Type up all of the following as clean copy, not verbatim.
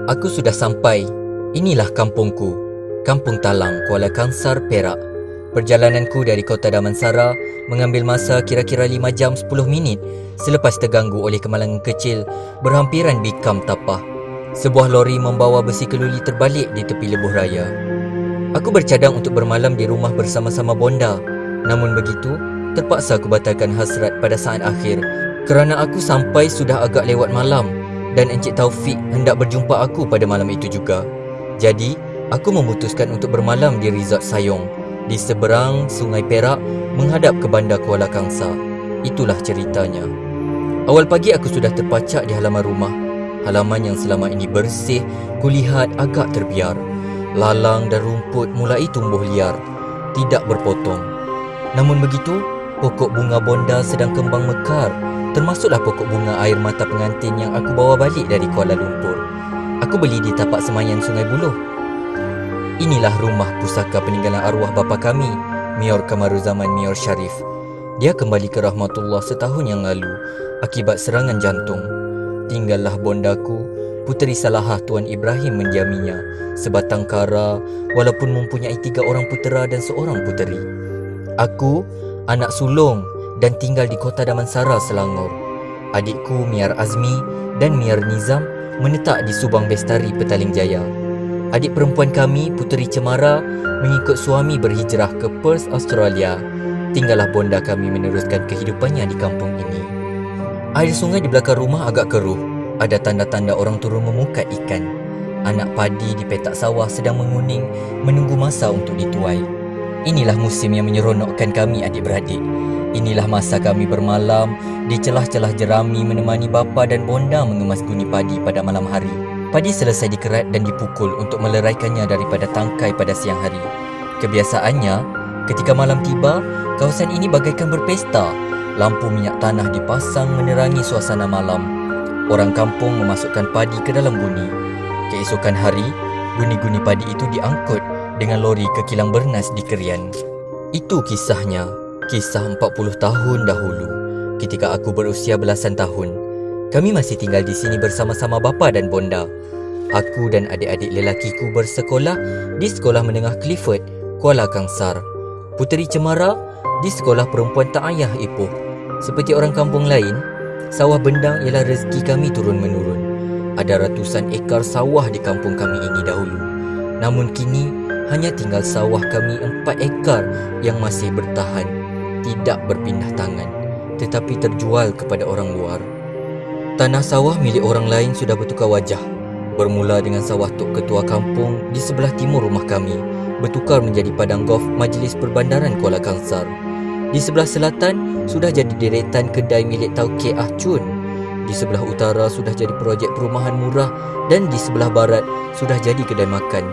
Aku sudah sampai. Inilah kampungku, Kampung Talang, Kuala Kangsar, Perak. Perjalananku dari kota Damansara mengambil masa kira-kira 5 jam 10 minit selepas terganggu oleh kemalangan kecil berhampiran bikam tapah. Sebuah lori membawa besi keluli terbalik di tepi lebuh raya. Aku bercadang untuk bermalam di rumah bersama-sama bonda. Namun begitu, terpaksa aku batalkan hasrat pada saat akhir kerana aku sampai sudah agak lewat malam dan Encik Taufik hendak berjumpa aku pada malam itu juga. Jadi, aku memutuskan untuk bermalam di Resort Sayong di seberang Sungai Perak menghadap ke bandar Kuala Kangsar. Itulah ceritanya. Awal pagi aku sudah terpacak di halaman rumah. Halaman yang selama ini bersih, kulihat agak terbiar. Lalang dan rumput mulai tumbuh liar, tidak berpotong. Namun begitu, pokok bunga bonda sedang kembang mekar, termasuklah pokok bunga air mata pengantin yang aku bawa balik dari Kuala Lumpur. Aku beli di tapak semayan Sungai Buloh. Inilah rumah pusaka peninggalan arwah bapa kami, Mayor Kamaruzaman Mayor Sharif. Dia kembali ke rahmatullah setahun yang lalu akibat serangan jantung. Tinggallah bondaku, Puteri Salahah Tuan Ibrahim mendiaminya, sebatang kara walaupun mempunyai 3 orang putera dan seorang puteri. Aku, anak sulung dan tinggal di kota Damansara, Selangor. Adikku Miar Azmi dan Miar Nizam menetap di Subang Bestari, Petaling Jaya. Adik perempuan kami, Puteri Cemara, mengikut suami berhijrah ke Perth, Australia. Tinggallah bonda kami meneruskan kehidupannya di kampung ini. Air sungai di belakang rumah agak keruh. Ada tanda-tanda orang turun memukat ikan. Anak padi di petak sawah sedang menguning, menunggu masa untuk dituai. Inilah musim yang menyeronokkan kami adik-beradik. Inilah masa kami bermalam di celah-celah jerami menemani bapa dan bonda mengemas guni padi pada malam hari. Padi selesai dikerat dan dipukul untuk meleraikannya daripada tangkai pada siang hari. Kebiasaannya, ketika malam tiba, kawasan ini bagaikan berpesta. Lampu minyak tanah dipasang menerangi suasana malam. Orang kampung memasukkan padi ke dalam guni. Keesokan hari, guni-guni padi itu diangkut dengan lori ke kilang bernas di Kerian. Itu kisahnya, kisah 40 tahun dahulu, ketika aku berusia belasan tahun. Kami masih tinggal di sini bersama-sama bapa dan bonda. Aku dan adik-adik lelakiku bersekolah di Sekolah Menengah Clifford, Kuala Kangsar. Puteri Cemara di Sekolah Perempuan Ta'ayah Ipoh. Seperti orang kampung lain, sawah bendang ialah rezeki kami turun-menurun. Ada ratusan ekar sawah di kampung kami ini dahulu. Namun kini, hanya tinggal sawah kami 4 ekar yang masih bertahan, tidak berpindah tangan, tetapi terjual kepada orang luar. Tanah sawah milik orang lain sudah bertukar wajah. Bermula dengan sawah Tok Ketua Kampung di sebelah timur rumah kami, bertukar menjadi padang golf Majlis Perbandaran Kuala Kangsar. Di sebelah selatan sudah jadi deretan kedai milik Tauke Ah Chun. Di sebelah utara sudah jadi projek perumahan murah dan di sebelah barat sudah jadi kedai makan.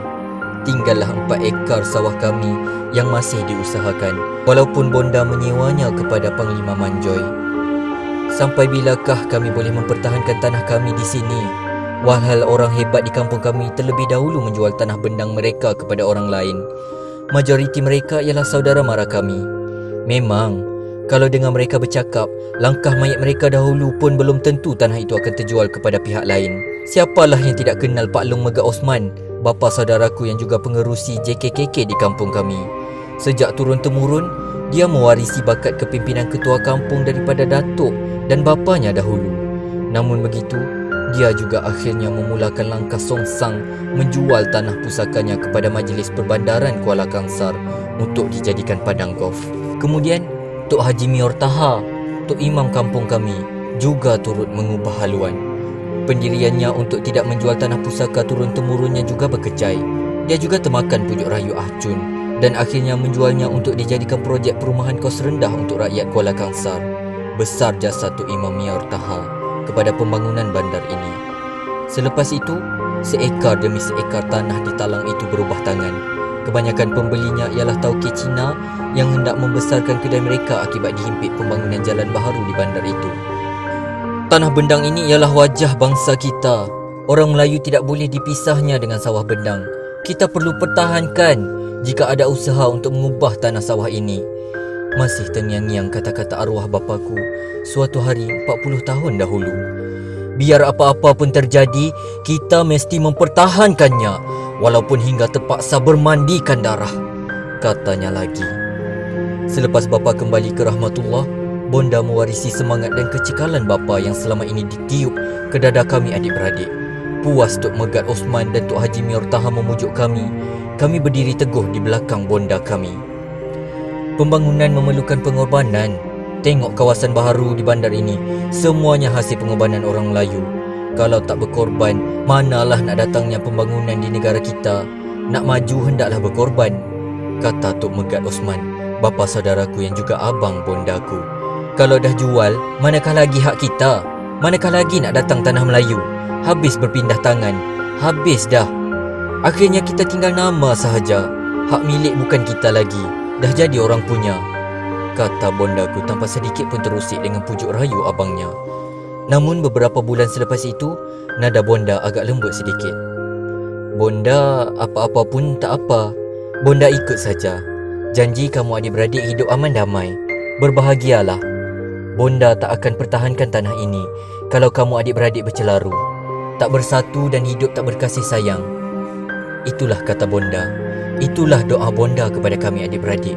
Tinggallah 4 ekar sawah kami yang masih diusahakan, walaupun bonda menyewanya kepada Panglima Manjoy. Sampai bilakah kami boleh mempertahankan tanah kami di sini? Walhal orang hebat di kampung kami terlebih dahulu menjual tanah bendang mereka kepada orang lain. Majoriti mereka ialah saudara mara kami. Memang, kalau dengan mereka bercakap, langkah mayat mereka dahulu pun belum tentu tanah itu akan terjual kepada pihak lain. Siapalah yang tidak kenal Pak Long Mega Osman, bapa saudaraku yang juga pengerusi JKKK di kampung kami. Sejak turun-temurun, dia mewarisi bakat kepimpinan ketua kampung daripada datuk dan bapanya dahulu. Namun begitu, dia juga akhirnya memulakan langkah songsang menjual tanah pusakanya kepada Majlis Perbandaran Kuala Kangsar untuk dijadikan padang golf. Kemudian, Tok Haji Mior Taha, Tok Imam kampung kami, juga turut mengubah haluan. Pendiriannya untuk tidak menjual tanah pusaka turun-temurunnya juga berkecai. Dia juga termakan pujuk rayu Ah Chun dan akhirnya menjualnya untuk dijadikan projek perumahan kos rendah untuk rakyat Kuala Kangsar. Besar jasa Tok Imam Mior Taha kepada pembangunan bandar ini. Selepas itu, seekar demi seekar tanah di Talang itu berubah tangan. Kebanyakan pembelinya ialah Tauke Cina yang hendak membesarkan kedai mereka akibat dihimpit pembangunan jalan baharu di bandar itu. Tanah bendang ini ialah wajah bangsa kita. Orang Melayu tidak boleh dipisahnya dengan sawah bendang. Kita perlu pertahankan jika ada usaha untuk mengubah tanah sawah ini. Masih terngiang-ngiang kata-kata arwah bapaku suatu hari 40 tahun dahulu. Biar apa-apa pun terjadi, kita mesti mempertahankannya, walaupun hingga terpaksa bermandikan darah, katanya lagi. Selepas bapa kembali ke rahmatullah, bonda mewarisi semangat dan kecekalan bapa yang selama ini ditiup ke dada kami adik-beradik. Puas Tok Megat Osman dan Tok Haji Mior Taha memujuk kami berdiri teguh di belakang bonda kami. Pembangunan memerlukan pengorbanan. Tengok kawasan baharu di bandar ini, semuanya hasil pengorbanan orang Melayu. Kalau tak berkorban, manalah nak datangnya pembangunan di negara kita. Nak maju hendaklah berkorban, kata Tok Megat Osman, bapa saudaraku yang juga abang bondaku. Kalau dah jual, manakah lagi hak kita? Manakah lagi nak datang tanah Melayu? Habis berpindah tangan, habis dah. Akhirnya kita tinggal nama sahaja. Hak milik bukan kita lagi, dah jadi orang punya, kata bondaku tanpa sedikit pun terusik dengan pujuk rayu abangnya. Namun beberapa bulan selepas itu, nada bonda agak lembut sedikit. Bonda apa-apa pun tak apa. Bonda ikut saja. Janji kamu adik-beradik hidup aman damai. Berbahagialah. Bonda tak akan pertahankan tanah ini kalau kamu adik-beradik bercelaru, tak bersatu dan hidup tak berkasih sayang. Itulah kata bonda. Itulah doa bonda kepada kami adik-beradik.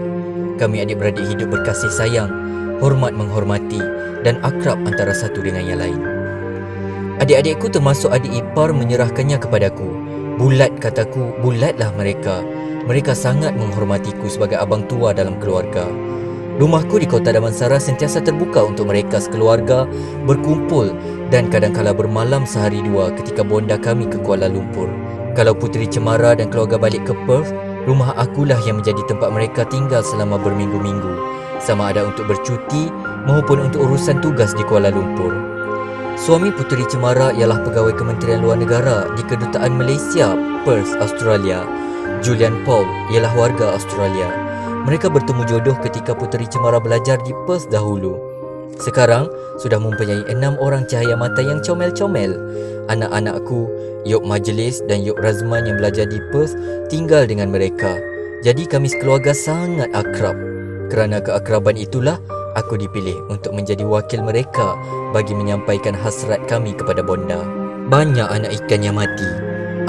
Kami adik-beradik hidup berkasih sayang, hormat menghormati dan akrab antara satu dengan yang lain. Adik-adikku termasuk adik ipar menyerahkannya kepadaku. Bulat kataku, bulatlah mereka. Mereka sangat menghormatiku sebagai abang tua dalam keluarga. Rumahku di Kota Damansara sentiasa terbuka untuk mereka sekeluarga berkumpul dan kadang-kala bermalam sehari dua ketika bonda kami ke Kuala Lumpur. Kalau Puteri Cemara dan keluarga balik ke Perth, rumah akulah yang menjadi tempat mereka tinggal selama berminggu-minggu, sama ada untuk bercuti maupun untuk urusan tugas di Kuala Lumpur. Suami Puteri Cemara ialah pegawai Kementerian Luar Negara di Kedutaan Malaysia, Perth, Australia. Julian Paul ialah warga Australia. Mereka bertemu jodoh ketika Puteri Cemara belajar di Perth dahulu. Sekarang sudah mempunyai 6 orang cahaya mata yang comel-comel. Anak-anakku, Yok Majlis dan Yok Razman yang belajar di Perth tinggal dengan mereka. Jadi kami sekeluarga sangat akrab. Kerana keakraban itulah aku dipilih untuk menjadi wakil mereka bagi menyampaikan hasrat kami kepada bonda. Banyak anak ikan yang mati.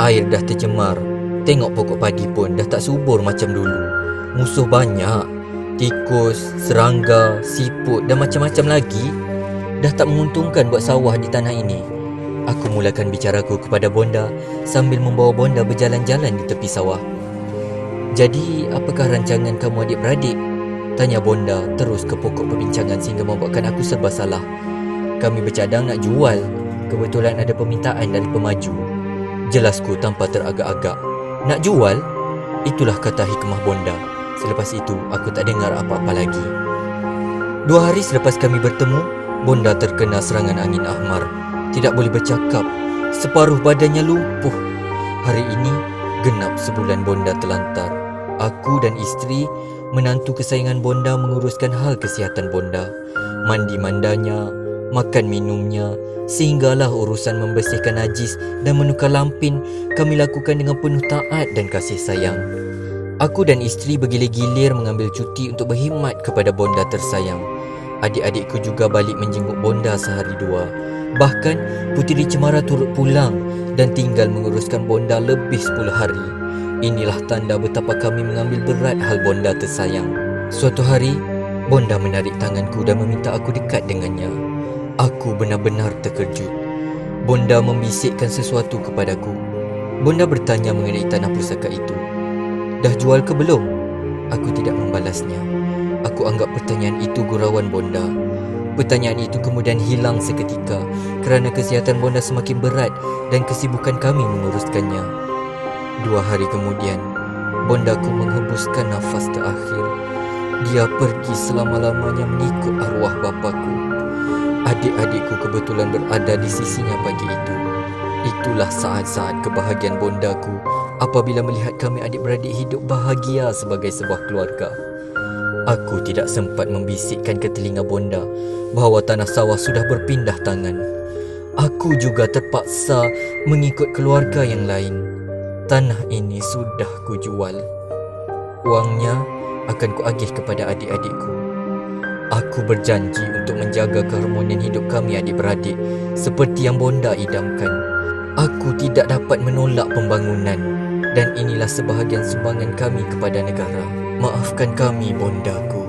Air dah tercemar. Tengok pokok padi pun dah tak subur macam dulu. Musuh banyak. Tikus, serangga, siput dan macam-macam lagi. Dah tak menguntungkan buat sawah di tanah ini. Aku mulakan bicaraku kepada bonda sambil membawa bonda berjalan-jalan di tepi sawah. Jadi, apakah rancangan kamu adik-beradik? Tanya bonda terus ke pokok perbincangan sehingga membuatkan aku serba salah. Kami bercadang nak jual. Kebetulan ada permintaan dari pemaju. Jelasku tanpa teragak-agak. Nak jual? Itulah kata hikmah bonda. Selepas itu, aku tak dengar apa-apa lagi. 2 hari selepas kami bertemu, bonda terkena serangan angin ahmar. Tidak boleh bercakap. Separuh badannya lumpuh. Hari ini, genap sebulan bonda terlantar. Aku dan isteri, menantu kesayangan bonda menguruskan hal kesihatan bonda. Mandi mandanya, makan minumnya, sehinggalah urusan membersihkan najis dan menukar lampin kami lakukan dengan penuh taat dan kasih sayang. Aku dan isteri bergilir-gilir mengambil cuti untuk berkhidmat kepada bonda tersayang. Adik-adikku juga balik menjenguk bonda sehari 2. Bahkan Puteri Cemara turut pulang dan tinggal menguruskan bonda lebih 10 hari. Inilah tanda betapa kami mengambil berat hal bonda tersayang. Suatu hari, bonda menarik tanganku dan meminta aku dekat dengannya. Aku benar-benar terkejut. Bonda membisikkan sesuatu kepadaku. Bonda bertanya mengenai tanah pusaka itu. Dah jual ke belum? Aku tidak membalasnya. Aku anggap pertanyaan itu gurauan bonda. Pertanyaan itu kemudian hilang seketika kerana kesihatan bonda semakin berat dan kesibukan kami menguruskannya. 2 hari kemudian, bondaku menghembuskan nafas terakhir. Dia pergi selama-lamanya mengikut arwah bapaku. Adik-adikku kebetulan berada di sisinya pagi itu. Itulah saat-saat kebahagiaan bondaku apabila melihat kami adik-beradik hidup bahagia sebagai sebuah keluarga. Aku tidak sempat membisikkan ke telinga bonda bahawa tanah sawah sudah berpindah tangan. Aku juga terpaksa mengikut keluarga yang lain. Tanah ini sudah kujual. Wangnya akan kuagih kepada adik-adikku. Aku berjanji untuk menjaga keharmonian hidup kami adik-beradik seperti yang bonda idamkan. Aku tidak dapat menolak pembangunan dan inilah sebahagian sumbangan kami kepada negara. Maafkan kami, bondaku.